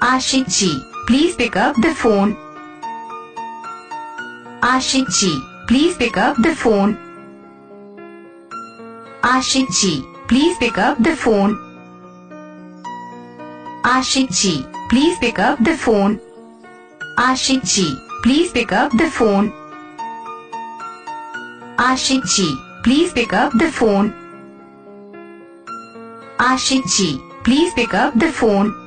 Ashik ji, please pick up the phone. Ashik ji, please pick up the phone. Ashik ji, please pick up the phone. Ashik ji, please pick up the phone. Ashik ji, please pick up the phone. Ashik ji, please pick up the phone. Ashik ji, please pick up the phone.